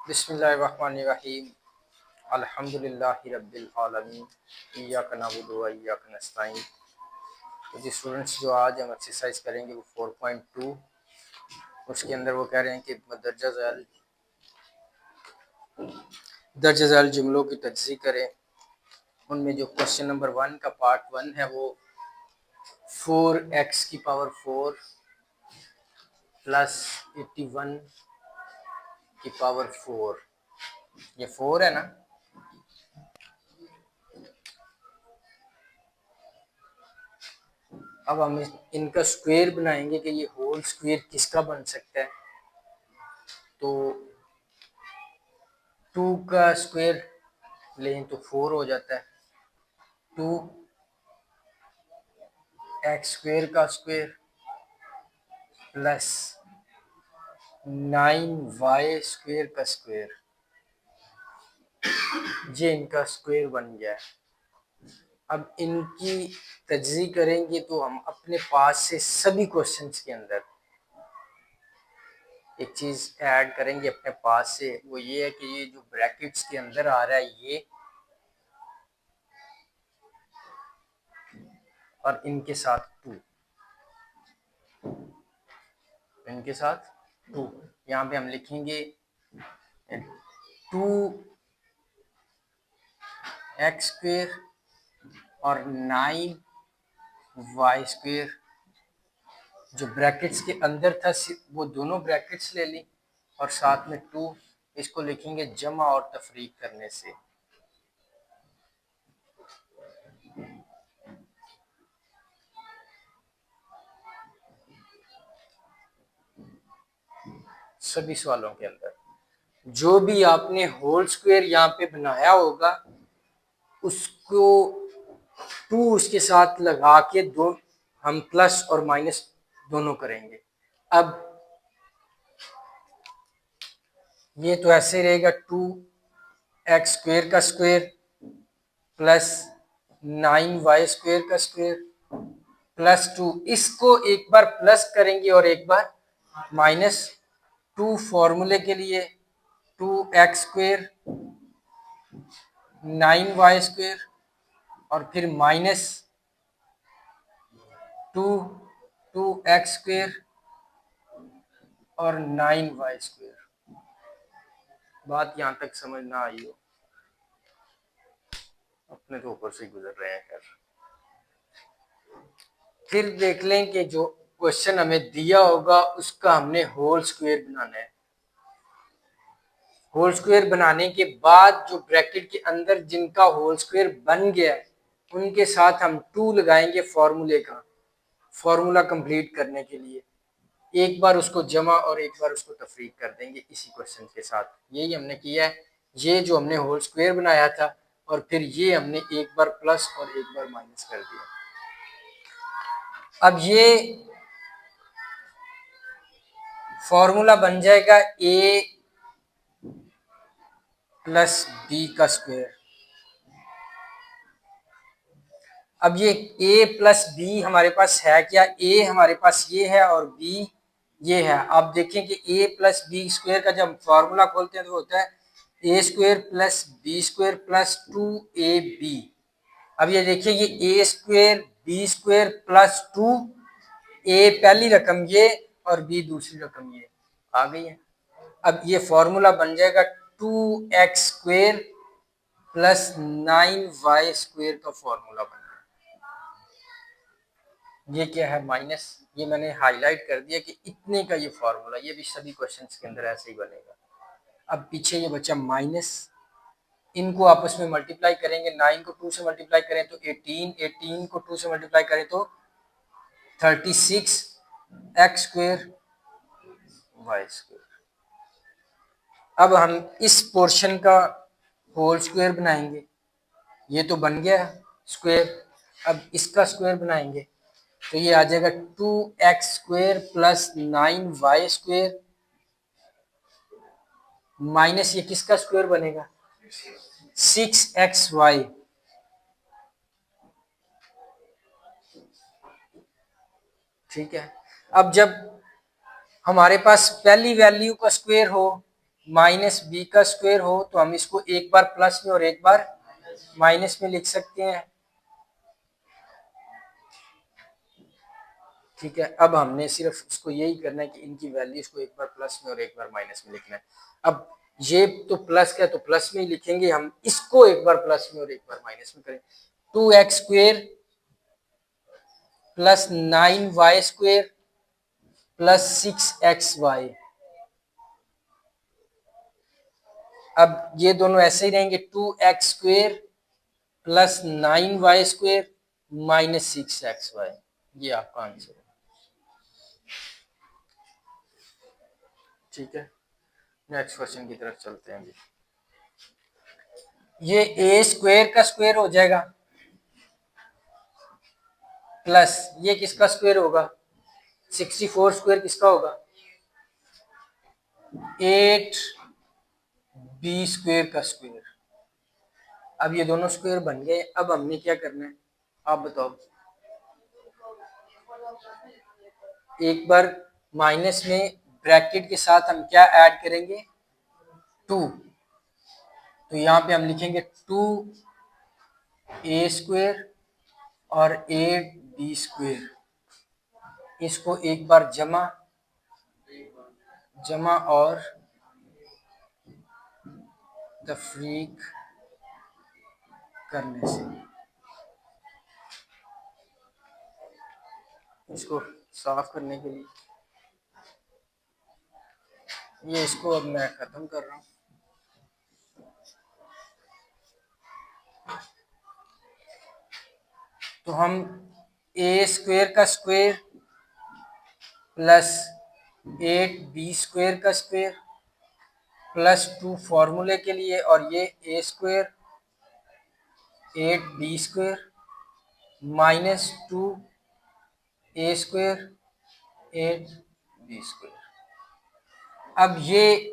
बिस्मिल्लाहिर्रहमानिर्रहीम अल्हम्दुलिल्लाहि रब्बिल आलमीन इय्याका नअबुदु व इय्याका नस्तईन। तो जी स्टूडेंट्स, जो आज हम एक्सरसाइज करेंगे वो 4.2, उसके अंदर वो कह रहे हैं कि दर्ज झैल जुमलों की तज्ज़ीह करें। उनमें जो क्वेश्चन नंबर 1 का पार्ट 1 है वो 4x की पावर 4 प्लस 81 की पावर 4, ये 4 है ना। अब हम इनका स्क्वायर बनाएंगे कि ये होल स्क्वायर किसका बन सकता है। तो 2 का स्क्वायर लें तो 4 हो जाता है। 2x स्क्वायर का स्क्वायर प्लस 9y स्क्वायर का स्क्वायर, ये इनका स्क्वायर बन गया है। अब इनकी तज्ज़ीह करेंगे तो हम अपने पास से सभी क्वेश्चंस के अंदर एक चीज़ ऐड करेंगे अपने पास से, वो ये है कि ये जो ब्रैकेट्स के अंदर आ रहा है ये, और इनके साथ 2, इनके साथ 2, यहाँ पे हम लिखेंगे 2x स्क्वायर और 9y स्क्वायर। जो ब्रैकेट्स के अंदर था वो दोनों ब्रैकेट्स ले ली और साथ में 2, इसको लिखेंगे जमा और तफरीक करने से। सभी सवालों के अंदर जो भी आपने होल स्क्वायर यहाँ पे बनाया होगा उसको 2 उसके साथ लगा के दो हम प्लस और माइनस दोनों करेंगे। अब ये तो ऐसे रहेगा 2x स्क्वायर का स्क्वायर प्लस 9y स्क्वायर का स्क्वायर प्लस 2, इसको एक बार प्लस करेंगे और एक बार माइनस। 2 फॉर्मूले के लिए 2x स्क्वायर 9y स्क्वायर और फिर माइनस 2x स्क्वायर और 9y स्क्वायर। बात यहाँ तक समझ ना आई हो, अपने तो ऊपर से गुजर रहे हैं। खैर, फिर देख लें कि जो क्वेश्चन हमें दिया होगा उसका हमने होल स्क्वायर बनाना है। होल स्क्वायर बनाने के बाद जो ब्रैकेट के अंदर जिनका होल स्क्वायर बन गया है उनके साथ हम 2 लगाएंगे फॉर्मूले का, फॉर्मूला कंप्लीट करने के लिए। एक बार उसको जमा और एक बार उसको तफरीक कर देंगे इसी क्वेश्चन के साथ। यही हमने किया है। ये जो हमने होल स्क्वायर बनाया था और फिर ये हमने एक बार प्लस और एक बार माइनस कर दिया। अब ये फॉर्मूला बन जाएगा a प्लस बी का स्क्वायर। अब ये a प्लस बी हमारे पास है क्या, a हमारे पास ये है और b ये है। आप देखें कि a प्लस बी स्क्वायर का जब फॉर्मूला खोलते हैं तो होता है a square plus B square plus 2ab। अब ये देखिए ये a square b square plus 2a पहली रकम ये और b दूसरी रकम ये आ गई है। अब ये फॉर्मूला बन जाएगा 2x square plus 9y square का फॉर्मूला बन गया। ये क्या है, माइनस। ये मैंने हाईलाइट कर दिया कि इतने का ये फॉर्मूला, ये भी सभी क्वेश्चंस के अंदर ऐसे ही बनेगा। अब पीछे ये बचा माइनस, इनको आपस में मल्टीप्लाई करेंगे। 9 को 2 से मल्टीप्लाई करें तो 18, 18 को 2 से मल्टीप्लाई करें तो 36 x स्क्वायर वाई स्क्वायर। अब हम इस पोर्शन का होल स्क्वायर बनाएंगे। ये तो बन गया स्क्वायर, अब इसका स्क्वायर बनाएंगे तो ये आ जाएगा 2x square plus 9y square minus ये किसका स्क्वायर बनेगा 6xy। ठीक है। अब जब हमारे पास पहली वैल्यू का स्क्वायर हो माइनस बी का स्क्वायर हो तो हम इसको एक बार प्लस में और एक बार माइनस में लिख सकते हैं। ठीक है, अब हमने सिर्फ इसको यही करना है कि इनकी वैल्यूज को एक बार प्लस में और एक बार माइनस में लिखना है। अब ये तो प्लस का है तो प्लस में ही लिखेंगे, हम इसको एक बार प्लस में और एक बार माइनस में करें। 2x square plus 9y square plus 6xy। अब ये दोनों ऐसे ही रहेंगे, 2x square plus 9y square minus 6xy। ये आपका आंसर है। ठीक है, नेक्स्ट क्वेश्चन की तरफ चलते हैं जी। ये ए स्क्वायर का स्क्वायर हो जाएगा प्लस ये किसका स्क्वायर होगा, 64 स्क्वायर किसका होगा, 8b स्क्वायर का स्क्वायर। अब ये दोनों स्क्वायर बन गए, अब हमने क्या करना है आप बताओ। एक बार माइनस में ब्रैकेट के साथ हम क्या ऐड करेंगे, 2। तो यहाँ पे हम लिखेंगे 2a स्क्वायर और 8b स्क्वायर। इसको एक बार जमा और तफरीक करने से, इसको साफ करने के लिए ये इसको अब मैं खत्म कर रहा हूँ। तो हम ए स्क्वायर का स्क्वायर प्लस 8b स्क्वायर का स्क्वायर प्लस 2 फॉर्मूले के लिए, और ये A square 8b square minus 2a square 8b square. अब ये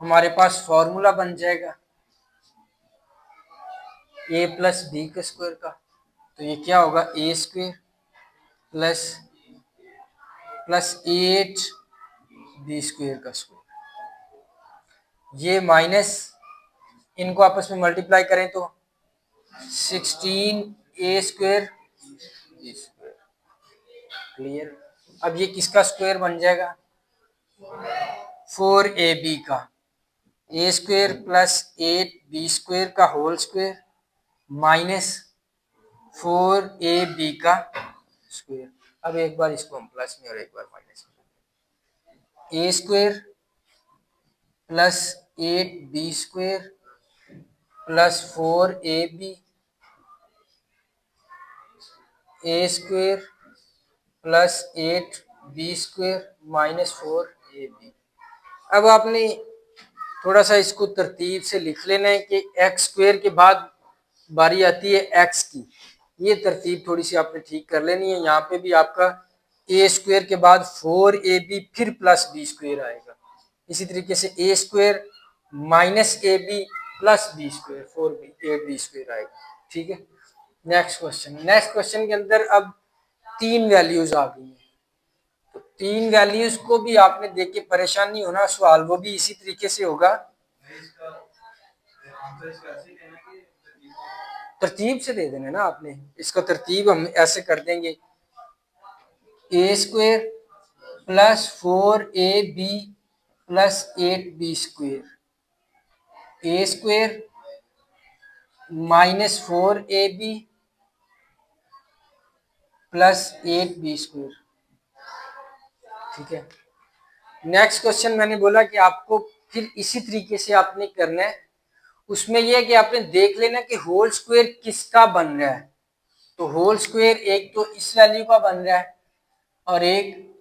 हमारे पास फॉर्मूला बन जाएगा a प्लस बी के स्क्वायर का। तो ये क्या होगा, A square plus 8b square का स्क्वायर। ये माइनस इनको आपस में मल्टीप्लाई करें तो 16a square b square. Clear. अब ये किसका स्क्वायर बन जाएगा, 4ab का, ए स्क्वायर प्लस 8b स्क्वायर का होल स्क्वायर माइनस 4ab का स्क्वायर। अब एक बार इसको हम प्लस में और एक बार माइनस में, A square plus 8b square plus 4ab A square plus 8b square minus 4ab। अब आपने थोड़ा सा इसको तरतीब से लिख लेना है कि एक्स स्क्वायर के बाद बारी आती है एक्स की। ये तरतीब थोड़ी सी आपने ठीक कर लेनी है। यहाँ पे भी आपका ए स्क्वायर के बाद 4ab फिर प्लस बी स्क्वायर आएगा। इसी तरीके से A square minus A B plus B square 8b square आएगा। ठीक है, नेक्स्ट क्वेश्चन के अंदर अब 3 वैल्यूज आ गई हैं। तो 3 वैल्यूज को भी आपने देख के परेशान नहीं होना, सवाल वो भी इसी तरीके से होगा। तरतीब से दे देना ना आपने, इसका तरतीब हम ऐसे कर देंगे, A square plus 4ab plus 8b square, A square minus 4ab plus 8b square. ठीक है, नेक्स्ट क्वेश्चन मैंने बोला कि आपको फिर इसी तरीके से आपने करना है। उसमें यह है कि आपने देख लेना कि होल स्क्वायर किसका बन रहा है। तो होल स्क्वायर एक तो इस वैल्यू का बन रहा है और एक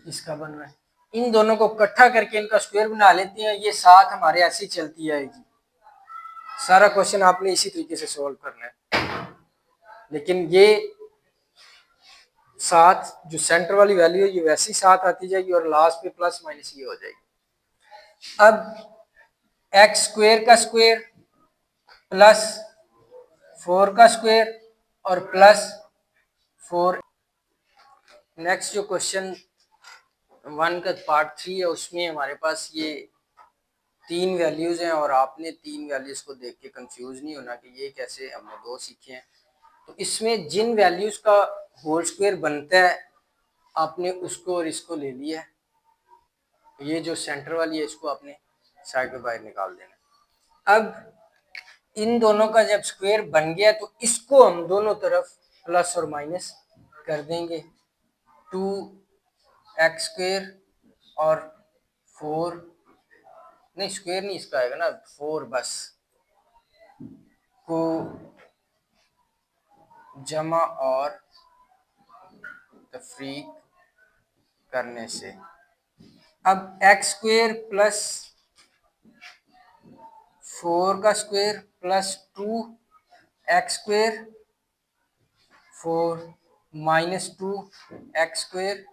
इसका बन रहा है। इन दोनों को इकट्ठा करके इनका स्क्वायर बना लेते हैं। ये साथ हमारे ऐसे ही चलती आएगी। सारा क्वेश्चन आपने इसी तरीके से सोल्व करना है, लेकिन ये साथ जो सेंटर वाली वैल्यू है ये वैसे ही साथ आती जाएगी और लास्ट पे प्लस माइनस ये हो जाएगी। अब एक्स स्क्वायर का स्क्वायर प्लस 4 का स्क्वायर और प्लस 4। नेक्स्ट जो क्वेश्चन 1 का पार्ट 3 है, उसमें हमारे पास ये 3 वैल्यूज हैं और आपने 3 वैल्यूज को देख के कंफ्यूज नहीं होना कि ये कैसे, हमने 2 सीखे हैं। तो इसमें जिन वैल्यूज का होल स्क्वायर बनता है आपने उसको और इसको ले लिया है, ये जो सेंटर वाली है इसको आपने साइड पे बाहर निकाल देना। अब इन दोनों का जब स्क्वायर बन गया तो इसको हम दोनों तरफ प्लस और माइनस कर देंगे। 2x स्क्वायर और 4, नहीं स्क्वायर नहीं इसका आएगा ना, 4 बस को जमा और तफरीक करने से अब एक्स स्क्वायर प्लस 4 का square plus 2x square 4 minus 2x square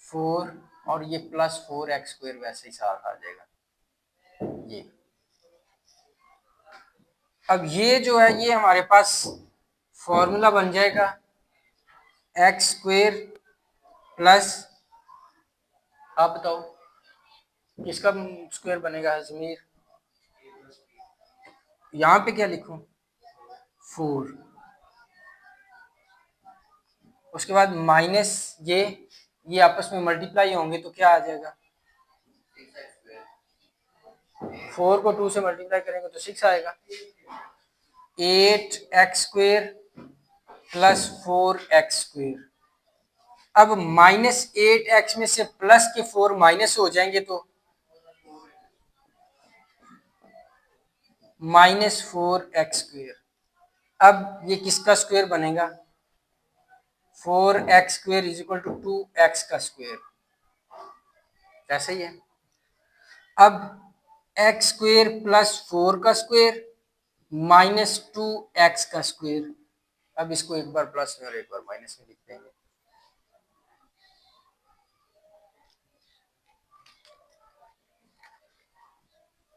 4 और ये प्लस 4x स्क्वायर वैसे ही साथ आ जाएगा ये। अब ये जो है ये हमारे पास फॉर्मूला बन जाएगा एक्स स्क्वायर प्लस, आप बताओ किसका स्क्वायर बनेगा हजमीर? यहाँ पे क्या लिखूं? 4, उसके बाद माइनस ये आपस में मल्टीप्लाई होंगे तो क्या आ जाएगा? 4 को 2 से मल्टीप्लाई करेंगे तो 6 आएगा। 8x square plus 4x square. अब माइनस 8x में से प्लस के 4 माइनस हो जाएंगे तो माइनस 4x स्क्वायर। अब ये किसका स्क्वायर बनेगा? 4x square is equal to 2x का स्क्वायर, ऐसा ही है। अब x स्क्वायर प्लस 4 का स्क्वायर माइनस 2x का स्क्वायर। अब इसको एक बार प्लस में और एक बार माइनस में लिख देंगे।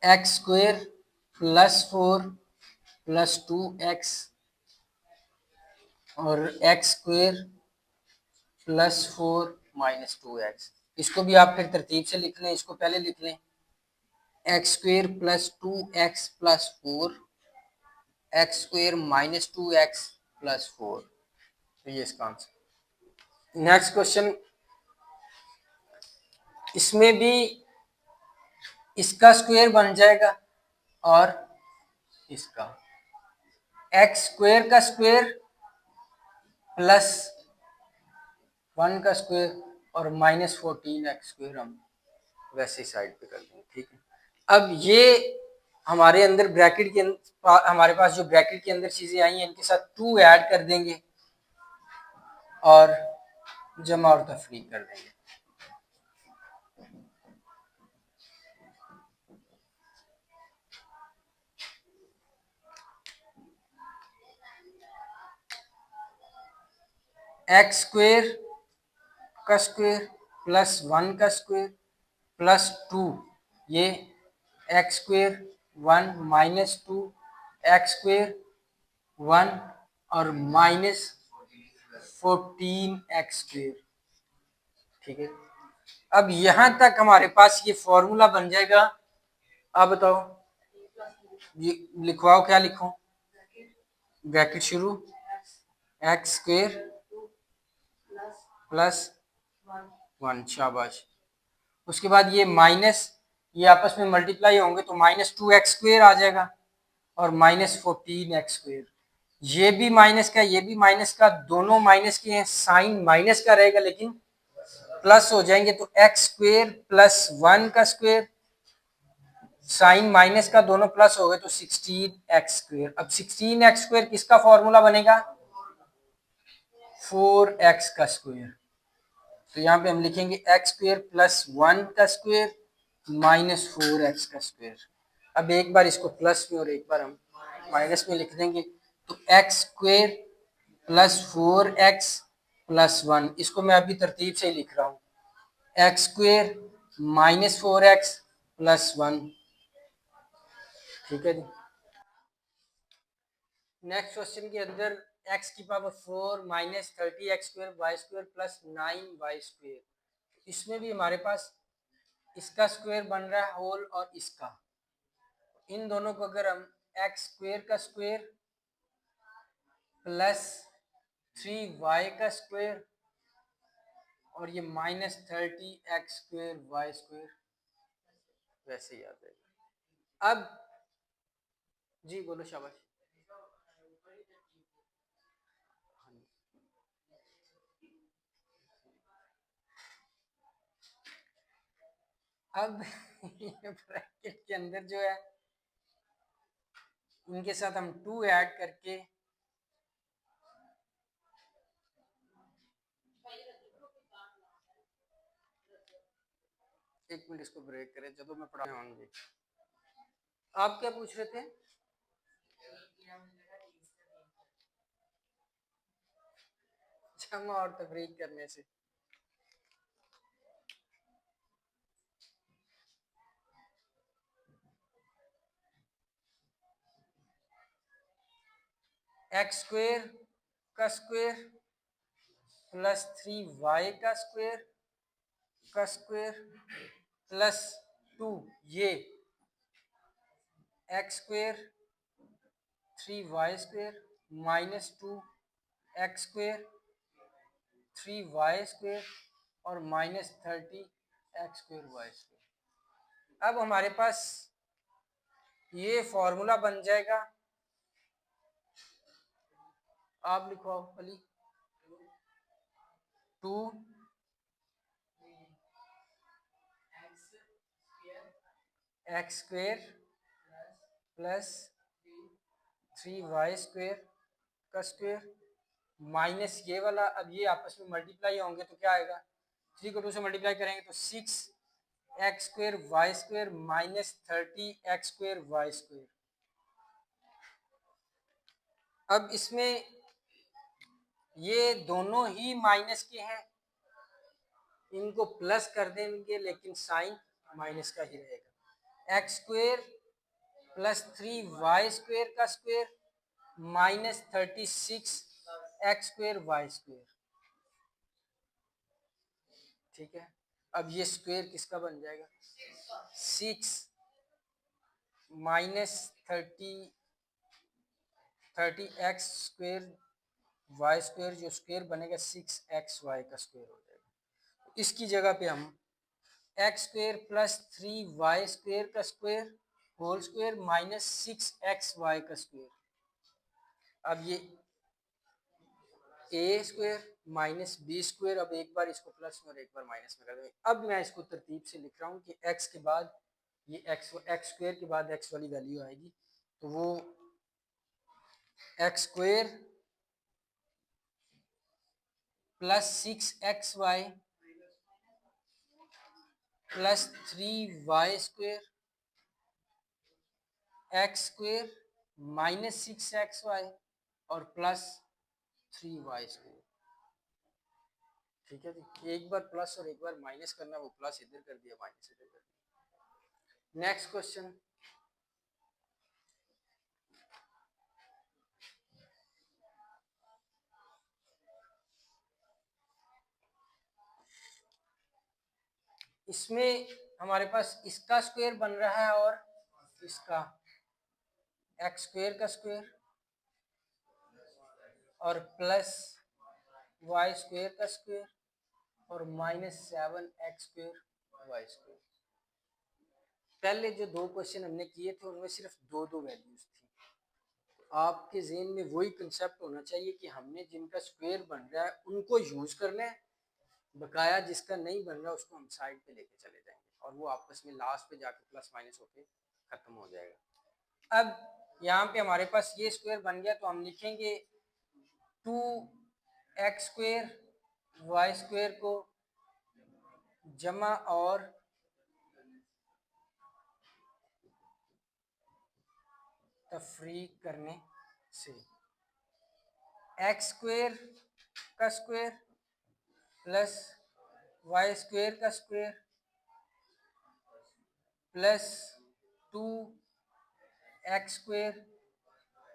X square plus 4 plus 2x और x square plus 4 minus 2x। इसको भी आप फिर तरतीब से लिख लें, इसको पहले लिख लें x square plus 2x plus 4 x square minus 2x plus 4। तो ये इसका आंसर। नेक्स्ट क्वेश्चन, इसमें भी इसका स्क्वायर बन जाएगा और इसका एक्स स्क्वायर का स्क्वायर प्लस 1 का स्क्वायर और माइनस 14x स्क्वायर हम वैसे साइड पे कर देंगे, ठीक है। अब ये हमारे अंदर ब्रैकेट के हमारे पास जो ब्रैकेट के अंदर चीजें आई हैं इनके साथ 2 ऐड कर देंगे और जमा और तफरीक कर देंगे। एक्स स्क्वायर का स्क्वायर प्लस 1 का स्क्वायर प्लस 2, ये x square 1 minus 2 x square 1 और माइनस 14x स्क्वायर, ठीक है। अब यहां तक हमारे पास ये फॉर्मूला बन जाएगा। अब बताओ ये लिखवाओ, क्या लिखूं? ब्रैकेट शुरू एक्स स्क्वायर प्लस 1, शाबाश। उसके बाद ये माइनस, ये आपस में मल्टीप्लाई होंगे तो माइनस 2x स्क्वायर आ जाएगा और माइनस 14x स्क्वायर। ये भी माइनस का ये भी माइनस का, दोनों माइनस के हैं, साइन माइनस का रहेगा लेकिन प्लस हो जाएंगे तो एक्स स्क्वायर प्लस 1 का स्क्वायर, साइन माइनस का दोनों प्लस हो गए तो 16x स्क्वायर। अब 16x स्क्वायर किसका फॉर्मूला बनेगा? 4x का स्क्वायर। तो यहाँ पे हम लिखेंगे एक्स स्क्वायर प्लस 1 का स्क्वायर माइनस 4x का स्क्वायर। अब एक बार इसको प्लस में और एक बार हम माइनस में लिख देंगे तो x square plus 4x plus 1, इसको मैं अभी तरतीब से ही लिख रहा हूँ, x square minus 4x plus 1, ठीक है जी। नेक्स्ट क्वेश्चन के अंदर x की power 4 minus 30x square y square plus 9y square इसमें भी हमारे पास इसका स्क्वायर बन रहा है होल और इसका, इन दोनों को अगर हम एक्स स्क्वायर का स्क्वायर प्लस 3y का स्क्वायर और ये -30x²y² वैसे ही आ जाएगा। अब जी बोलो शाबाश। अब ये ब्रैकेट के अंदर जो है इनके साथ हम 2 ऐड करके एक मिनट इसको ब्रेक करें जब मैं पढ़ा होंगे। आप क्या पूछ रहे थे? जमा और तफरीक करने से x² का स्क्वायर प्लस 3y का स्क्वायर प्लस 2 ये x² 3y² -2x² 3y² और -30x²y²। अब हमारे पास ये फॉर्मूला बन जाएगा, आप लिखो अली, 2 x² प्लस 3y² का स्क्वायर माइनस ये वाला, अब ये आपस में मल्टीप्लाई होंगे तो क्या आएगा, 3 को 2 से मल्टीप्लाई करेंगे तो 6x² माइनस 30x²। अब इसमें ये दोनों ही माइनस के हैं, इनको प्लस कर देंगे लेकिन साइन माइनस का ही रहेगा। x² प्लस 3y² का स्क्वायर माइनस 36x²y²। ठीक है, अब ये स्क्वायर किसका बन जाएगा, 6 माइनस 30x²y² जो स्क्वायर बनेगा 6xy का स्क्वायर हो जाएगा। इसकी जगह पे हम x² प्लस 3y² का square whole square minus 6xy का स्क्वायर। अब ये a² माइनस b², अब एक बार इसको प्लस में और एक बार माइनस में कर देंगे। अब मैं इसको तरतीब से लिख रहा हूँ कि x के बाद ये x² के बाद x वाली वैल्यू आएगी तो वो x² plus 6xy plus 3y² x² minus 6xy और प्लस 3y²। ठीक है जी, एक बार प्लस और एक बार माइनस करना, वो प्लस इधर कर दिया माइनस इधर कर दिया। नेक्स्ट क्वेश्चन, इसमें हमारे पास इसका स्क्वायर बन रहा है और इसका x² का स्क्वायर और प्लस y² का स्क्वायर और -7x²y²। पहले जो दो क्वेश्चन हमने किए थे उनमें सिर्फ दो दो वैल्यूज थी। आपके ज़हन में वही कंसेप्ट होना चाहिए कि हमने जिनका स्क्वायर बन रहा है उनको यूज करना है, बकाया जिसका नहीं बन रहा उसको हम साइड पे लेके चले जाएंगे और वो आपस में लास्ट पे जाके प्लस माइनस होके खत्म हो जाएगा। अब यहाँ पे हमारे पास ये स्क्वायर बन गया तो हम लिखेंगे 2x² को जमा और तफरीक करने से x² का स्क्वायर प्लस y² का square plus 2x²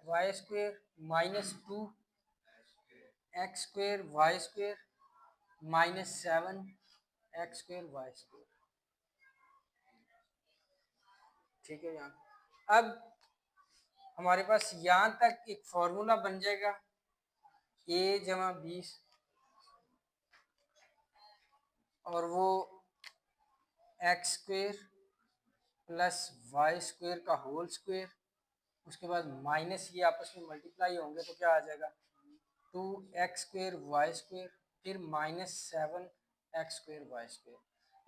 y² minus 2x² y² minus 7 x square y square. ठीक है। यहाँ अब हमारे पास यहाँ तक एक फॉर्मूला बन जाएगा, ए जमा 20 और वो x square plus y square का होल स्क्वायर, उसके बाद माइनस ये आपस में मल्टीप्लाई होंगे तो क्या आ जाएगा 2x स्क्वायर वाई स्क्वायर, फिर -7x स्क्वायर वाई स्क्वायर।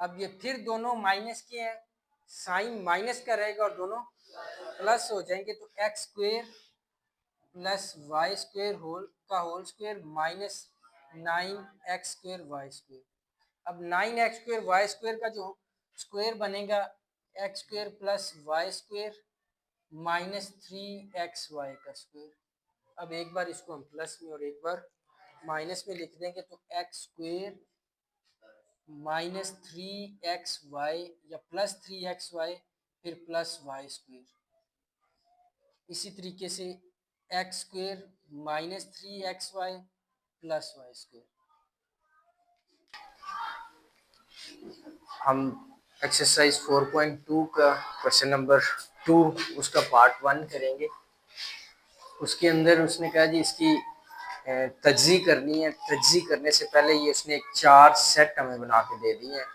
अब ये फिर दोनों माइनस के हैं, साइन माइनस का रहेगा और दोनों प्लस हो जाएंगे, तो x square plus y square whole square -9x square y square. अब 9x स्क्वायर वाई स्क्वायर का जो स्क्वायर बनेगा x square plus y square -3xy का स्क्वायर। अब एक बार इसको हम प्लस में और एक बार माइनस में लिख देंगे, तो एक्स स्क्वायर -3xy या +3xy फिर प्लस वाई स्क्वायर। इसी तरीके से x square -3xy plus y square. हम एक्सरसाइज 4.2 का क्वेश्चन नंबर 2 उसका पार्ट 1 करेंगे। उसके अंदर उसने कहा जी इसकी तज्ज़ी करनी है। तज्ज़ी करने से पहले ये उसने एक 4 सेट हमें बना के दे दिए हैं।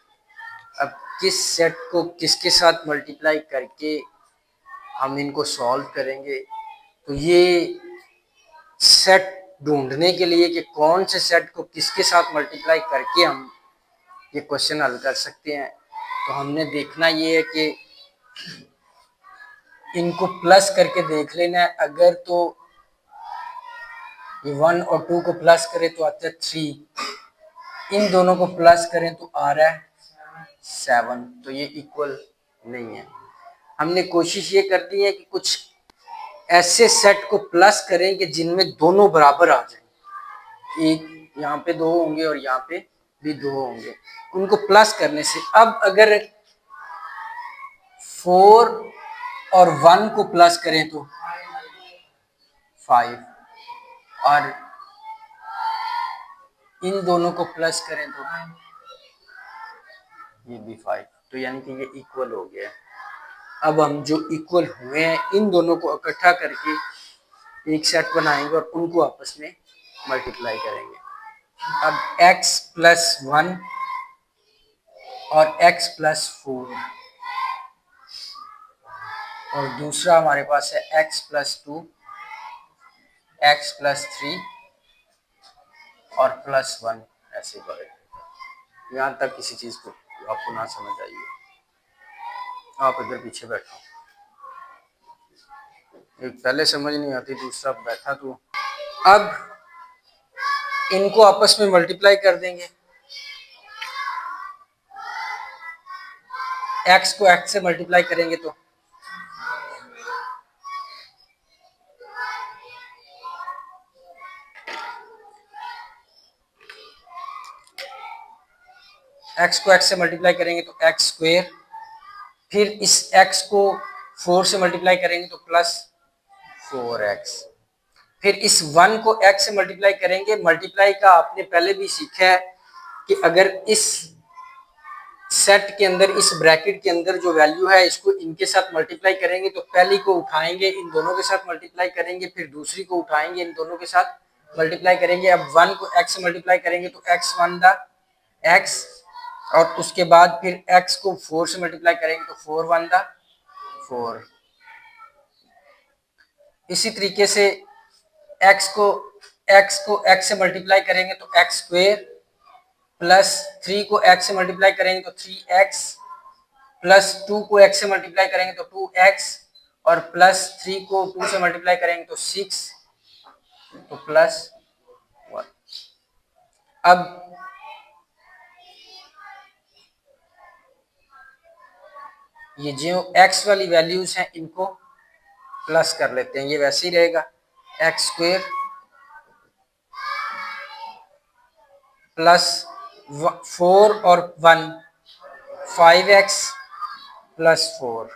अब किस सेट को किसके साथ मल्टीप्लाई करके हम इनको सॉल्व करेंगे, तो ये सेट ढूंढने के लिए कि कौन से सेट को किसके साथ मल्टीप्लाई करके हम ये क्वेश्चन हल कर सकते हैं, तो हमने देखना ये है कि इनको प्लस करके देख लेना है। अगर तो ये 1 और 2 को प्लस करें तो आता है 3, इन दोनों को प्लस करें तो आ रहा है 7, तो ये इक्वल नहीं है। हमने कोशिश ये करनी है कि कुछ ऐसे सेट को प्लस करें कि जिनमें दोनों बराबर आ जाए। एक यहाँ पे 2 होंगे और यहाँ पे भी 2 होंगे, उनको प्लस करने से। अब अगर 4 और 1 को प्लस करें तो 5, और इन दोनों को प्लस करें तो ये भी 5, तो यानी कि ये इक्वल हो गया है। अब हम जो इक्वल हुए हैं इन दोनों को इकट्ठा करके एक सेट बनाएंगे और उनको आपस में मल्टीप्लाई करेंगे। अब x + 1 और x + 4 और दूसरा हमारे पास है x + 2, x + 3 और +1, ऐसे बढ़ेगा। यहाँ तक किसी चीज को आपको ना समझ आइए, आप इधर पीछे बैठो। एक पहले समझ नहीं आती, दूसरा बैठा तो। अब इनको आपस में मल्टीप्लाई कर देंगे। x को x से मल्टीप्लाई करेंगे तो x को x से मल्टीप्लाई करेंगे तो x स्क्वायर, फिर इस x को 4 से मल्टीप्लाई करेंगे तो +4x, फिर इस 1 को x से मल्टीप्लाई करेंगे। मल्टीप्लाई का आपने पहले भी सीखा है कि अगर इस सेट के अंदर, इस ब्रैकेट के अंदर जो वैल्यू है इसको इनके साथ मल्टीप्लाई करेंगे तो पहली को उठाएंगे इन दोनों के साथ मल्टीप्लाई करेंगे, फिर दूसरी को उठाएंगे इन दोनों के साथ मल्टीप्लाई करेंगे। अब 1 को x से मल्टीप्लाई करेंगे तो x1 दा x, और उसके बाद फिर x को 4 से मल्टीप्लाई करेंगे तो 4 × 1 दा 4। इसी तरीके से x को x से मल्टीप्लाई करेंगे तो x स्क्वायर, +3 को x से मल्टीप्लाई करेंगे तो 3x, +2 को x से मल्टीप्लाई करेंगे तो 2x, और +3 को 2 से मल्टीप्लाई करेंगे तो 6, तो +1। अब ये जो x वाली वैल्यूज हैं इनको प्लस कर लेते हैं, ये वैसे ही रहेगा। x स्क्वायर +4 और 1 5x +4।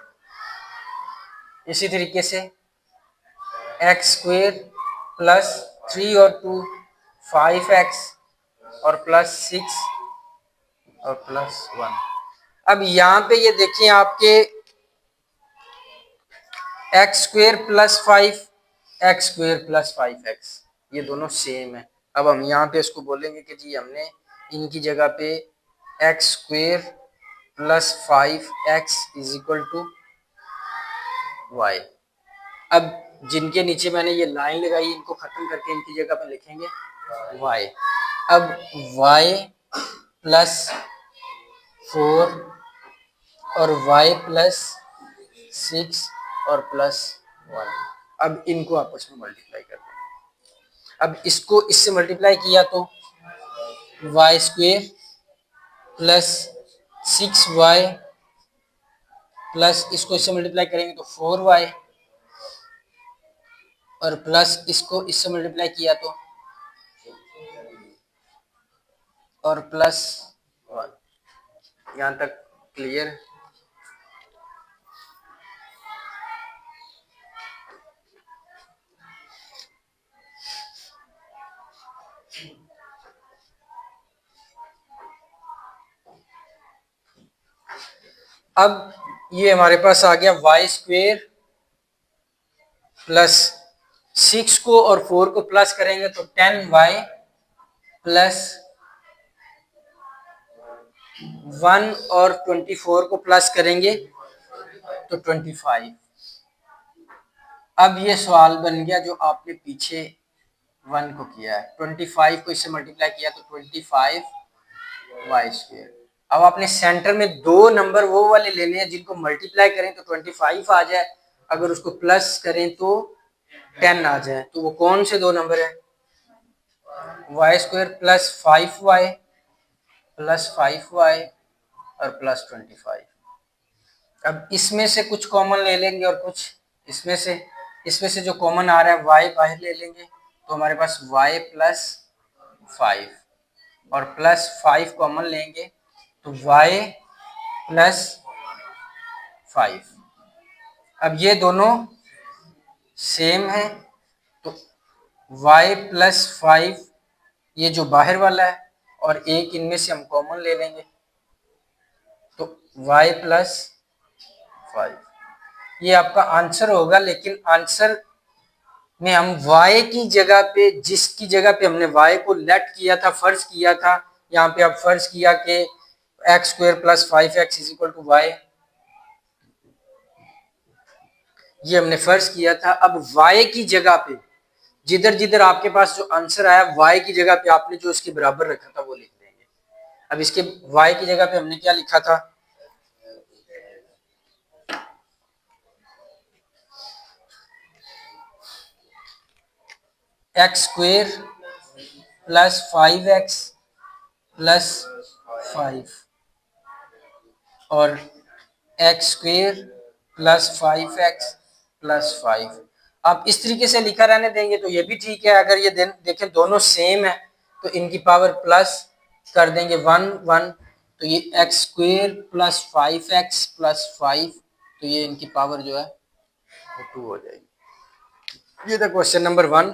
इसी तरीके से x स्क्वायर +3 और 2 5x और +6 और +1। अब यहाँ पे ये देखिए आपके x² + 5 x² + 5x, ये दोनों सेम है। अब हम यहाँ पे इसको बोलेंगे कि जी हमने इनकी जगह पे x² + 5x = y। अब जिनके नीचे मैंने ये लाइन लगाई इनको खत्म करके इनकी जगह पे लिखेंगे y। अब y + 4 और y + 6 और +1। अब इनको आपस में मल्टीप्लाई कर देंगे। अब इसको इससे मल्टीप्लाई किया तो y² + 6y प्लस इसको इससे मल्टीप्लाई करेंगे तो 4y और प्लस इसको इससे मल्टीप्लाई किया तो और +1। यहाँ तक क्लियर? अब ये हमारे पास आ गया y² + 6 को और 4 को प्लस करेंगे तो 10y + 1 और 24 को प्लस करेंगे तो 25। अब ये सवाल बन गया जो आपने पीछे 1 को किया है। 25 को इससे मल्टीप्लाई किया तो 25y²। अब आपने सेंटर में दो नंबर वो वाले लेने हैं जिनको मल्टीप्लाई करें तो 25 आ जाए, अगर उसको प्लस करें तो 10 आ जाए। तो वो कौन से दो नंबर है? y² + 5y + 5y और +25। अब इसमें से कुछ कॉमन ले लेंगे और कुछ इसमें से जो कॉमन आ रहा है y बाहर ले लेंगे तो हमारे पास y + 5 और +5 कॉमन लेंगे तो y + 5। अब ये दोनों सेम है तो y + 5 ये जो बाहर वाला है और एक इनमें से हम कॉमन ले लेंगे तो y + 5 ये आपका आंसर होगा। लेकिन आंसर में हम y की जगह पे, जिसकी जगह पे हमने y को लेट किया था, फर्ज किया था, यहाँ पे आप फर्ज किया कि x² + 5x = y, ये हमने फर्ज किया था। अब y की जगह पे जिधर जिधर आपके पास जो आंसर आया y की जगह पे आपने जो इसके बराबर रखा था वो लिख देंगे। अब इसके y की जगह पे हमने क्या लिखा था? x² + 5x + 5 और x² + 5x + 5। आप इस तरीके से लिखा रहने देंगे तो ये भी ठीक है। अगर ये देखें दोनों सेम है तो इनकी पावर प्लस कर देंगे 1 1 तो ये x² + 5x + 5 तो ये इनकी पावर जो है वो 2 हो जाएगी। ये था क्वेश्चन नंबर 1।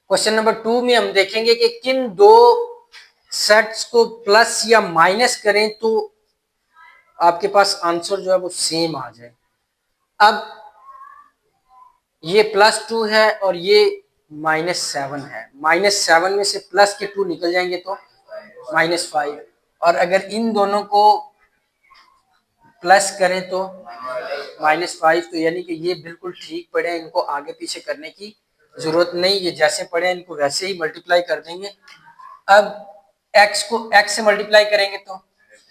क्वेश्चन नंबर 2 में हम देखेंगे कि किन दो सेट्स को प्लस या माइनस करें तो आपके पास आंसर जो है वो सेम आ जाए। अब ये +2 है और ये -7 है। -7 में से प्लस के 2 निकल जाएंगे तो -5 और अगर इन दोनों को प्लस करें तो -5 तो यानी कि ये बिल्कुल ठीक पड़े हैं, इनको आगे पीछे करने की जरूरत नहीं, ये जैसे पड़े हैं इनको वैसे ही मल्टीप्लाई कर देंगे। अब x को x से मल्टीप्लाई करेंगे तो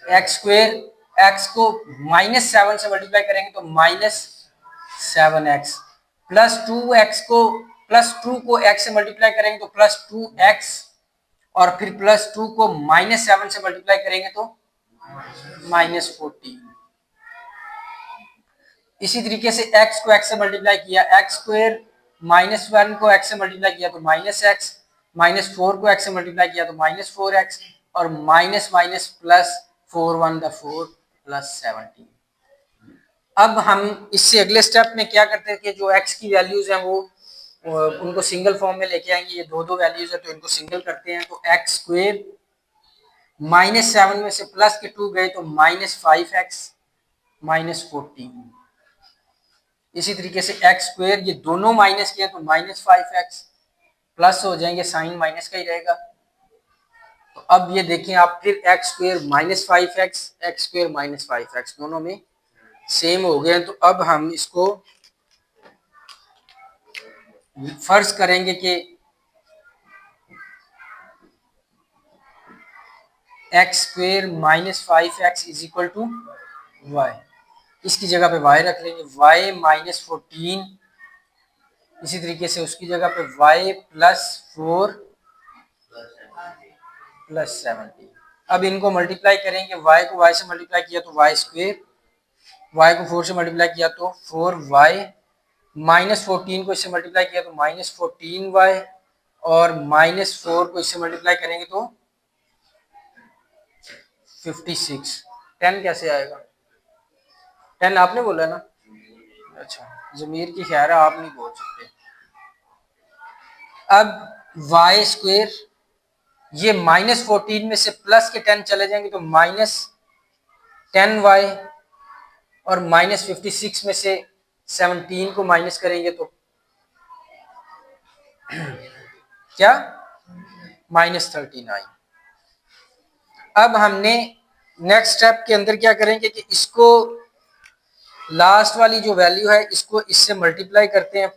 x², x को -7 से मल्टीप्लाई करेंगे तो -7x +2x को +2 को x से मल्टीप्लाई करेंगे तो +2x और फिर +2 को -7 से मल्टीप्लाई करेंगे तो -14। इसी तरीके से x को x से मल्टीप्लाई किया, x² -1 को x से मल्टीप्लाई किया तो -x, -4 को x से मल्टीप्लाई किया तो -4x और माइनस माइनस प्लस 4 1 द 4 +17। अब हम इससे अगले स्टेप में क्या करते हैं कि जो x की वैल्यूज हैं वो उनको सिंगल फॉर्म में लेके आएंगे। ये दो वैल्यूज है तो इनको सिंगल करते हैं तो x² -7 में से प्लस के 2 गए तो -5x -14। इसी तरीके से एक्स स्क्वायर, ये दोनों माइनस किया तो -5x, प्लस हो जाएंगे, साइन माइनस का ही रहेगा। तो अब ये देखें आप, फिर x square -5x, x square -5x दोनों में सेम हो गए। तो अब हम इसको फर्ज करेंगे कि x square -5x is equal to y. इसकी जगह पे y रख लेंगे, y -14, इसी तरीके से उसकी जगह पे y +4 +17। अब इनको मल्टीप्लाई करेंगे, y को y से मल्टीप्लाई किया तो y स्क्वायर, y को 4 से मल्टीप्लाई किया तो 4y, -14 को इससे मल्टीप्लाई किया तो -14y, और -4 को इससे मल्टीप्लाई करेंगे तो 56। 10 कैसे आएगा? 10 आपने बोला ना? अच्छा, जमीर की खैर है, आप नहीं बोल सकते। अब वाई स्क्वेयर, ये -14 में से प्लस के 10 चले जाएंगे तो -10y, और -56 में से 17 को माइनस करेंगे तो क्या, -39। अब हमने नेक्स्ट स्टेप के अंदर क्या करेंगे कि इसको, लास्ट वाली जो वैल्यू है इसको इससे मल्टीप्लाई करते हैं,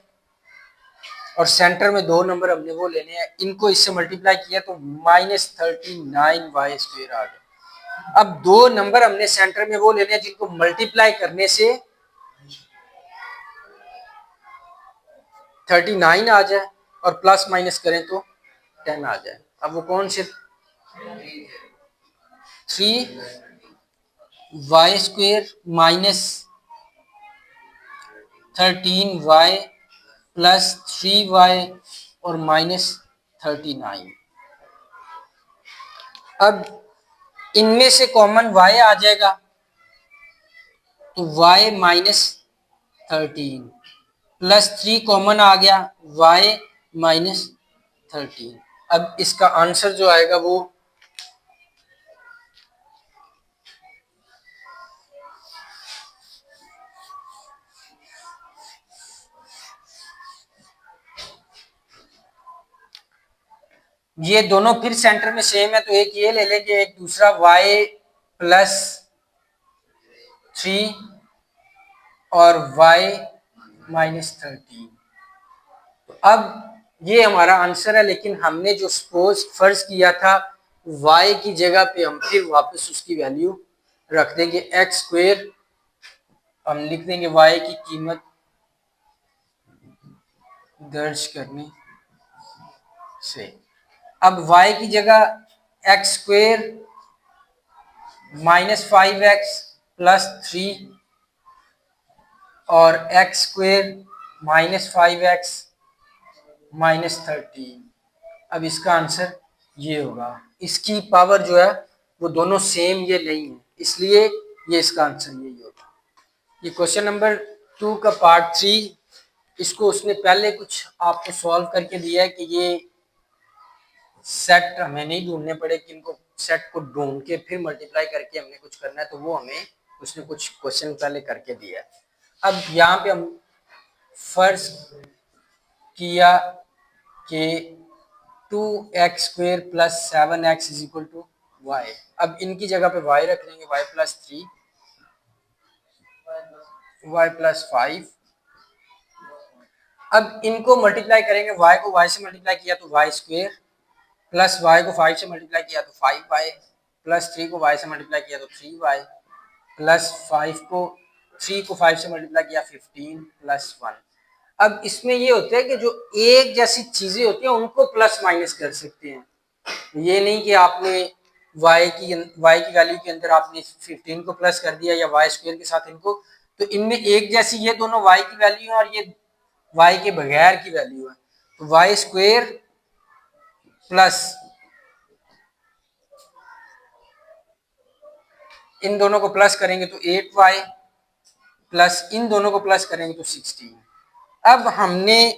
और सेंटर में 2 नंबर हमने वो लेने हैं, इनको इससे मल्टीप्लाई किया तो -39y² आ गया। अब 2 नंबर हमने सेंटर में वो लेने हैं जिनको मल्टीप्लाई करने से 39 आ जाए और प्लस माइनस करें तो 10 आ जाए। अब वो कौन से? 3y² -13y +3y और -39। अब इनमें से कॉमन y आ जाएगा तो y -13 +3 कॉमन आ गया, y -13। अब इसका आंसर जो आएगा वो ये दोनों फिर सेंटर में सेम है, तो एक ये ले लेंगे, एक दूसरा y +3 और y -13। तो अब ये हमारा आंसर है, लेकिन हमने जो सपोज फर्ज किया था y की जगह पे हम फिर वापस उसकी वैल्यू रख देंगे एक्स स्क्वायर, हम लिख देंगे y की कीमत दर्ज करने से। अब y की जगह एक्स स्क्वायर -5x +3 और एक्स स्क्वायर -5x -13। अब इसका आंसर ये होगा। इसकी पावर जो है वो दोनों सेम ये नहीं है, इसलिए ये इसका आंसर यही होगा। ये क्वेश्चन नंबर 2 का पार्ट 3, इसको उसने पहले कुछ आपको सॉल्व करके दिया है कि ये सेट हमें नहीं ढूंढने पड़े कि इनको सेट को ढूंढ के फिर मल्टीप्लाई करके हमने कुछ करना है, तो वो हमें उसने कुछ क्वेश्चन पहले करके दिया है। अब यहाँ पे हम फर्ज किया कि 2x² +7x = y। अब इनकी जगह पे y रख लेंगे, y +3, y +5। अब इनको मल्टीप्लाई करेंगे, y को y से मल्टीप्लाई किया तो y² प्लस y को 5 से मल्टीप्लाई किया तो 5y प्लस 3 को y से मल्टीप्लाई किया तो 3y प्लस 5 को 3 को 5 से मल्टीप्लाई किया 15 + 1। अब इसमें ये होता है कि जो एक जैसी चीजें होती हैं उनको प्लस माइनस कर सकते हैं। ये नहीं कि आपने y की वैल्यू के अंदर आपने 15 को प्लस कर दिया या y² के साथ इनको, तो इनमें एक जैसी ये दोनों y की वैल्यू है और ये y के बगैर की वैल्यू है, तो y² प्लस इन दोनों को प्लस करेंगे तो 8y प्लस इन दोनों को प्लस करेंगे तो 16। अब हमने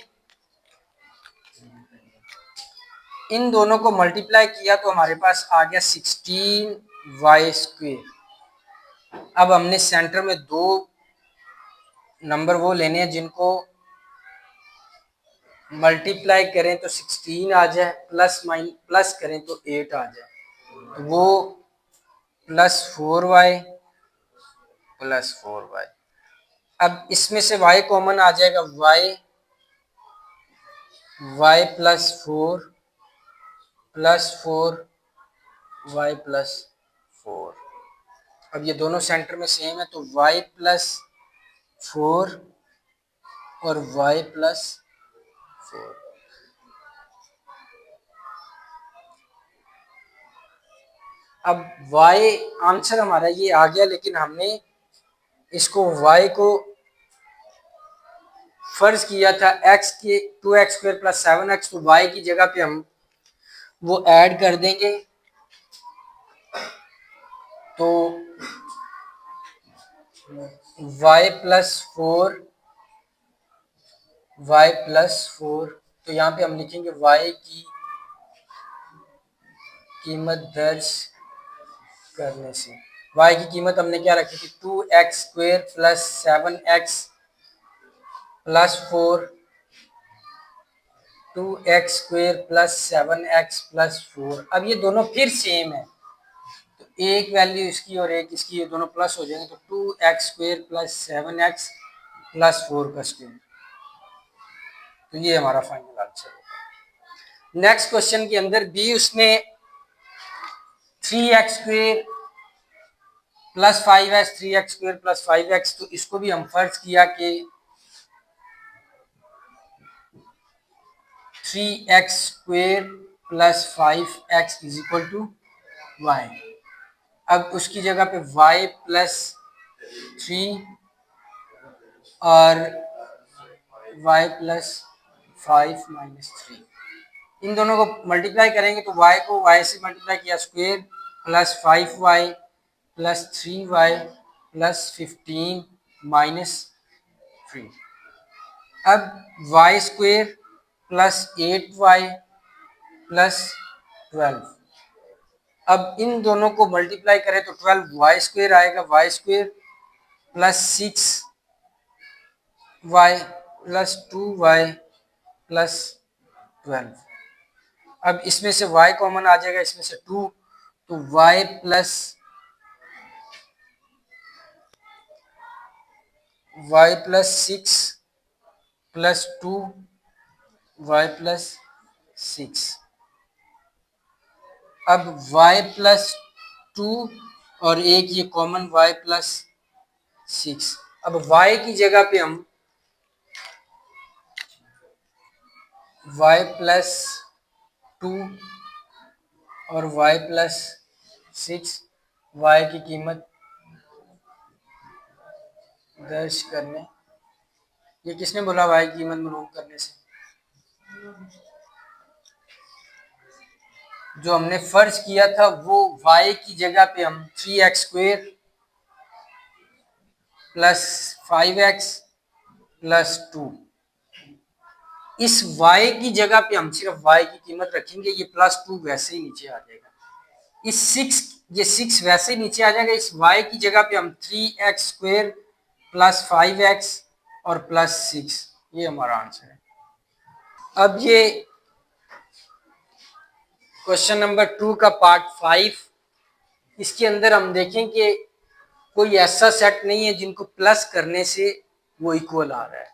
इन दोनों को मल्टीप्लाई किया तो हमारे पास आ गया 16y²। अब हमने सेंटर में दो नंबर वो लेने हैं जिनको मल्टीप्लाई करें तो 16 आ जाए, प्लस करें तो 8 आ जाए, तो वो +4y +4y। अब इसमें से y कॉमन आ जाएगा, y +4 अब ये दोनों सेंटर में सेम है, तो y+4 और y+4। अब y आंसर हमारा ये आ गया, लेकिन हमने इसको y को फर्ज किया था x के 2x² + 7x, तो y की जगह पे हम वो ऐड कर देंगे, तो y+4 तो यहाँ पे हम लिखेंगे y की कीमत दर्ज करने से। y की कीमत हमने क्या रखी थी, 2x² + 7x +4, 2x² + 7x +4। अब ये दोनों फिर सेम है, तो एक वैल्यू इसकी और एक इसकी, ये दोनों प्लस हो जाएंगे, तो 2x² + 7x +4 का स्क्वायर। तो ये हमारा फाइनल आंसर होगा। नेक्स्ट क्वेश्चन के अंदर भी उसने 3x² + 5x, 3x² + 5x, तो इसको भी हम फर्ज किया कि 3x² + 5x = y। अब उसकी जगह पे y+3 और y+5 - 3, इन दोनों को मल्टीप्लाई करेंगे तो y को y से मल्टीप्लाई किया स्क्वायर +5y +3y +15 - 3। अब y² +8y +12, अब इन दोनों को मल्टीप्लाई करें तो 12y² आएगा, y² +6y +2y +12। अब इसमें से y कॉमन आ जाएगा, इसमें से 2, तो y +6 + 2 y +6। अब y+2 और एक ये कॉमन y+6। अब y की जगह पे हम y+2 और y+6, y की कीमत दर्ज करने, ये किसने बोला y की कीमत मालूम करने से? जो हमने फर्ज किया था वो y की जगह पे हम 3x² + 5x + 2, इस y की जगह पे हम सिर्फ y की कीमत रखेंगे, ये +2 वैसे ही नीचे आ जाएगा, ये 6 वैसे ही नीचे आ जाएगा। इस y की जगह पे हम 3x² + 5x और +6, ये हमारा आंसर है। अब ये क्वेश्चन नंबर 2 का पार्ट 5, इसके अंदर हम देखें कि कोई ऐसा सेट नहीं है जिनको प्लस करने से वो इक्वल आ रहा है।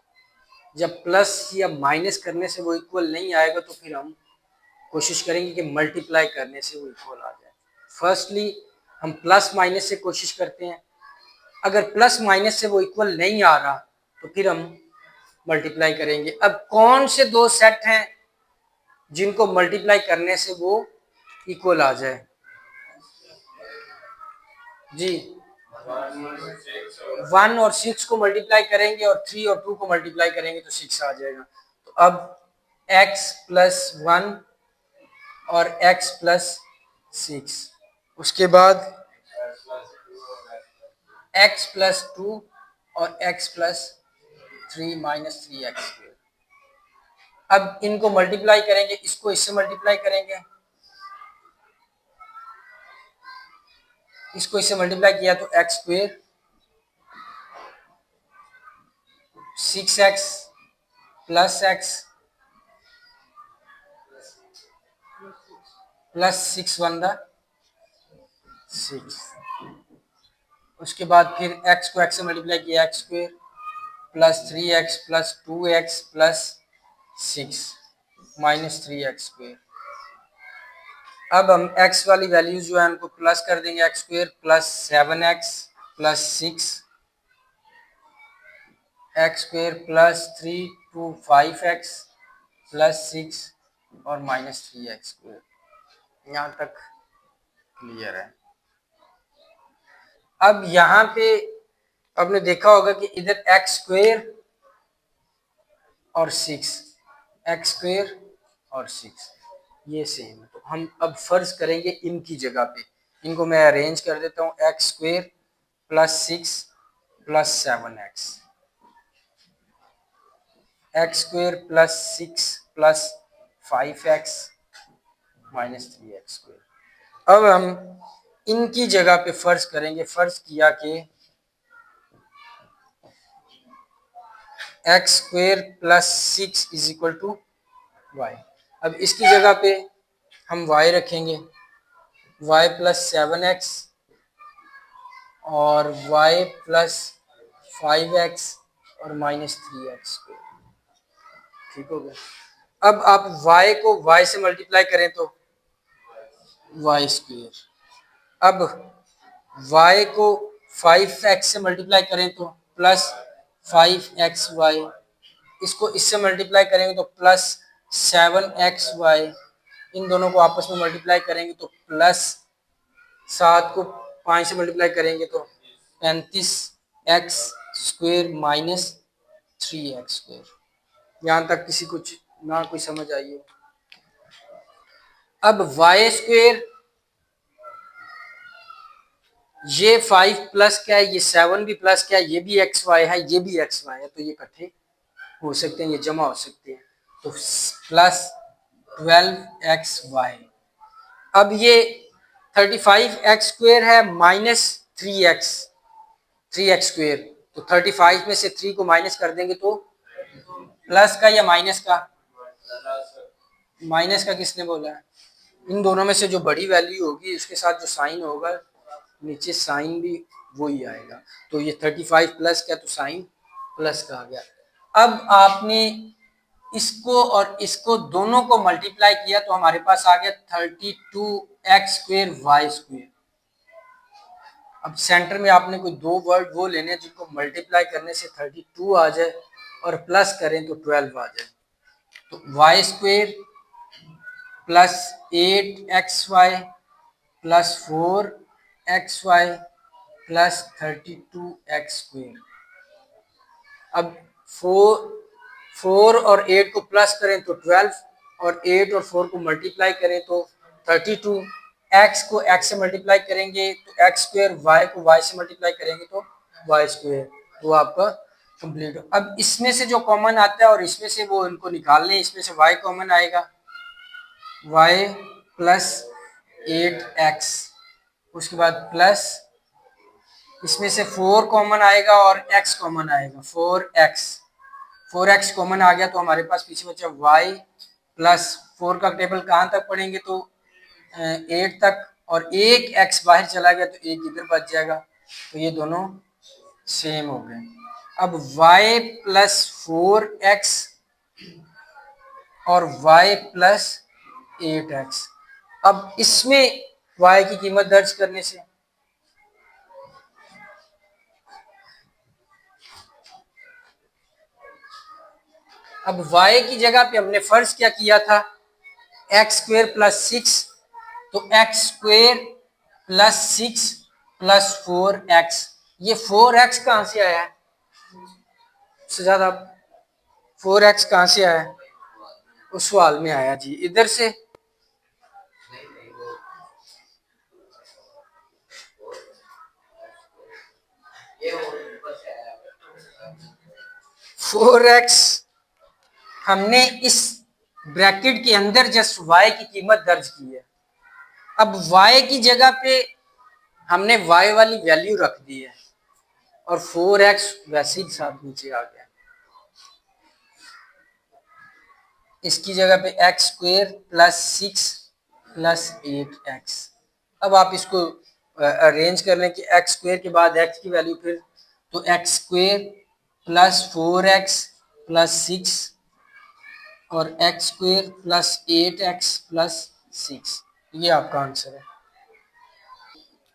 जब प्लस या माइनस करने से वो इक्वल नहीं आएगा तो फिर हम कोशिश करेंगे कि मल्टीप्लाई करने से वो इक्वल आ जाए। फर्स्टली हम प्लस माइनस से कोशिश करते हैं, अगर प्लस माइनस से वो इक्वल नहीं आ रहा तो फिर हम मल्टीप्लाई करेंगे। अब कौन से दो सेट हैं जिनको मल्टीप्लाई करने से वो इक्वल आ जाए? जी, 1 और 6 को मल्टीप्लाई करेंगे और 3 और 2 को मल्टीप्लाई करेंगे तो 6 आ जाएगा। तो अब x + 1 और x + 6, उसके बाद x + 2 और x + 3 - 3x²। अब इनको मल्टीप्लाई करेंगे, इसको इससे मल्टीप्लाई करेंगे, इसको इससे मल्टीप्लाई किया तो x square 6x plus x plus 6 उसके बाद फिर x को x से मल्टीप्लाई किया x square plus 3x plus 2x plus 6 minus 3x square. अब हम x वाली वैल्यूज जो है उनको प्लस कर देंगे, x square plus 7x plus 6 x square plus 3 two 5x plus 6 और माइनस 3x स्क्वेयर। यहाँ तक क्लियर है। अब यहाँ पे आपने देखा होगा कि इधर एक्स स्क्वेयर और 6 एक्स स्क्वेयर और 6 ये सेम है, तो हम अब फर्ज करेंगे इनकी जगह पे, इनको मैं अरेंज कर देता हूँ, x square plus 6 plus 7x x square plus 6 plus 5x minus 3x square. अब हम इनकी जगह पे फर्ज करेंगे, फर्ज किया कि x square plus 6 is equal to y. अब इसकी जगह पे हम y रखेंगे, y प्लस 7x और y प्लस 5x और माइनस 3x स्क्वेयर। ठीक हो गया। अब आप y को y से मल्टीप्लाई करें तो y स्क्वेयर, अब y को 5x से मल्टीप्लाई करें तो प्लस 5xy, इसको इससे मल्टीप्लाई करेंगे तो प्लस 7xy, इन दोनों को आपस में मल्टीप्लाई करेंगे तो प्लस 7 को 5 से मल्टीप्लाई करेंगे तो 35x square minus 3x square. यहाँ तक किसी कुछ ना कोई समझ आई हो। अब y स्क्वेयर, ये 5 प्लस क्या है, ये 7 भी प्लस क्या है, ये भी एक्स वाई है, ये भी एक्स वाई है, तो ये इकट्ठे हो सकते हैं, ये जमा हो सकते हैं, तो प्लस 12xy। अब ये 35x स्क्वेयर है माइनस 3x स्क्वेयर, तो 35 में से 3 को माइनस कर देंगे तो प्लस का या माइनस का, माइनस का किसने बोला है, इन दोनों में से जो बड़ी वैल्यू होगी उसके साथ जो साइन होगा नीचे साइन भी वही आएगा, तो ये 35 प्लस क्या, तो साइन प्लस का आ गया। अब आपने इसको और इसको दोनों को मल्टीप्लाई किया तो हमारे पास आ गया 32x स्क्वेयर वाई स्क्वेयर। अब सेंटर में आपने कोई दो वर्ड वो लेने हैं जिनको मल्टीप्लाई करने से 32 आ जाए और प्लस करें तो 12 आ जाए, तो y square plus 8xy plus 4xy plus 32x square. अब 4 और 8 को प्लस करें तो 12 और 8 और 4 को मल्टीप्लाई करें तो 32, x को x से मल्टीप्लाई करेंगे तो x स्क्वेयर, y को y से मल्टीप्लाई करेंगे तो y स्क्वेयर, तो आपका कंप्लीट हो। अब इसमें से जो कॉमन आता है और इसमें से वो इनको निकाल लें, इसमें से y कॉमन आएगा, y प्लस 8x, उसके बाद प्लस इसमें से 4 कॉमन आएगा और x कॉमन आएगा, 4x कॉमन आ गया तो हमारे पास पीछे बचा y प्लस 4 का टेबल कहाँ तक पढ़ेंगे तो 8 तक, और एक x बाहर चला गया तो एक इधर बच जाएगा, तो ये दोनों सेम हो गए। अब y प्लस 4x और y प्लस 8x, अब इसमें y की कीमत दर्ज करने से अब y की जगह पे हमने फर्ज क्या किया था, एक्स स्क्वेयर प्लस 6, तो x square plus 6 plus 4x, ये 4x कहां से आया है, सबसे ज्यादा 4x कहां से आया है, उस सवाल में आया जी, इधर से 4x हमने इस ब्रैकेट के अंदर जस्ट y की कीमत दर्ज की है। अब y की जगह पे हमने y वाली वैल्यू रख दी है और 4x वैसे ही साथ नीचे आ गया। इसकी जगह पे x square plus 6 plus 8x। अब आप इसको अरेंज कर लें कि एक्स स्क्वेयर के बाद x की वैल्यू फिर तो x square plus 4x plus 6 और x square plus 8x plus 6। ये आपका आंसर है।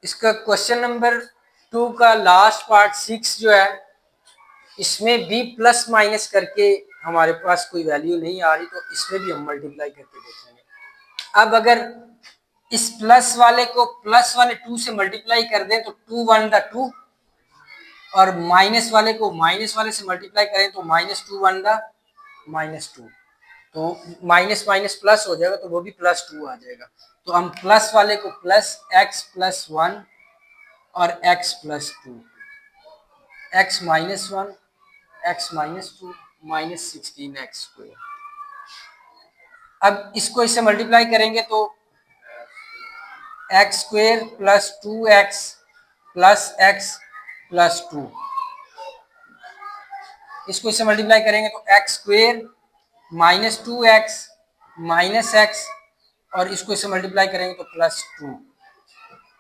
इसका क्वेश्चन नंबर 2 का लास्ट पार्ट 6 जो है, इसमें भी प्लस माइनस करके हमारे पास कोई वैल्यू नहीं आ रही, तो इसमें भी हम मल्टीप्लाई करके देखेंगे। अब अगर इस प्लस वाले को प्लस वाले 2 से मल्टीप्लाई कर दें तो 2 1 दा 2, और माइनस वाले को माइनस वाले से मल्टीप्लाई करें तो -2 1 दा -2, तो माइनस माइनस प्लस हो जाएगा, तो वो भी +2 आ जाएगा। तो हम प्लस वाले को प्लस x प्लस 1 और x plus 2, x minus 1 x minus 2 -16x square. अब इसको इससे मल्टीप्लाई करेंगे तो x square plus 2x plus x plus 2, इसको इससे मल्टीप्लाई करेंगे तो x square -2x minus x, और इसको इससे मल्टीप्लाई करेंगे तो +2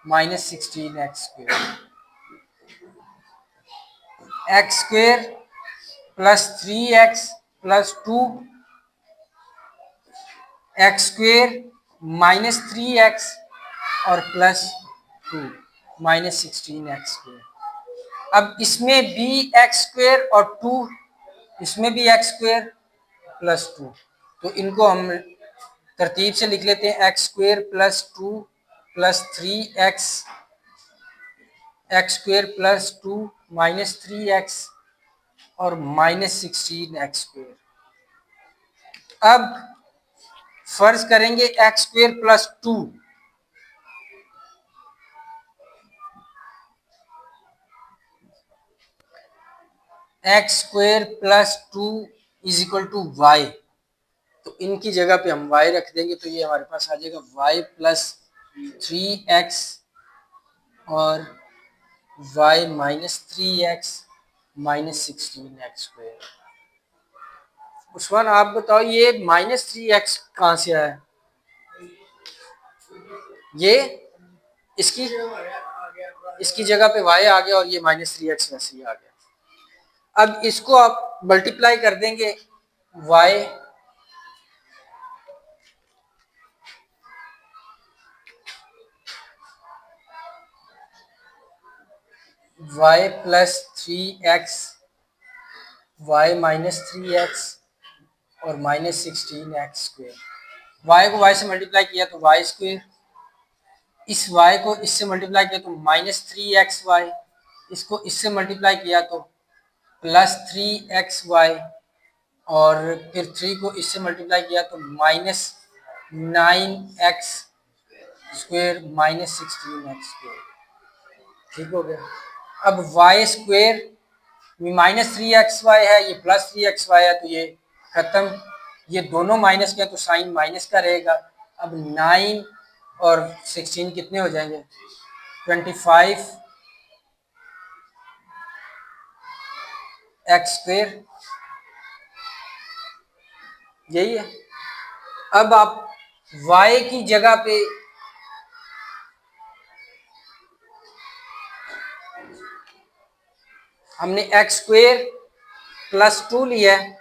-16x square. X square plus 3x plus 2 x square -3x और प्लस 2 -16x स्क्वेयर। अब इसमें भी एक्स स्क्वेयर और 2, इसमें भी एक्स स्क्वेयर प्लस 2, तो इनको हम तरतीब से लिख लेते हैं। X square plus 2 plus 3x x square plus 2 -3x और -16x स्क्वेयर। अब फर्ज करेंगे x square plus 2, x square plus 2 is equal to y, तो इनकी जगह पे हम y रख देंगे, तो ये हमारे पास आ जाएगा y प्लस 3x और y minus 3x -16x square. Usman आप बताओ ये -3x कहाँ से आया? ये इसकी जगह पे y आ गया और ये -3x वैसे ही आ गया। अब इसको आप मल्टीप्लाई कर देंगे y plus 3x y -3x और -16x स्क्वेयर। y को y से मल्टीप्लाई किया तो y स्क्वेयर, इस y को इससे मल्टीप्लाई किया तो -3xy, इसको इससे मल्टीप्लाई किया तो +3xy, और फिर 3 को इससे मल्टीप्लाई किया तो -9x स्क्वेयर -16x स्क्वेयर। ठीक हो गया। अब y स्क्वेयर -3xy है, ये +3xy है, तो ये खत्म, ये दोनों माइनस किया तो साइन माइनस का रहेगा। अब 9 और 16 कितने हो जाएंगे? 25 एक्स स्क्वेयर, यही है। अब आप y की जगह पे हमने एक्स स्क्वेयर प्लस 2 लिया है,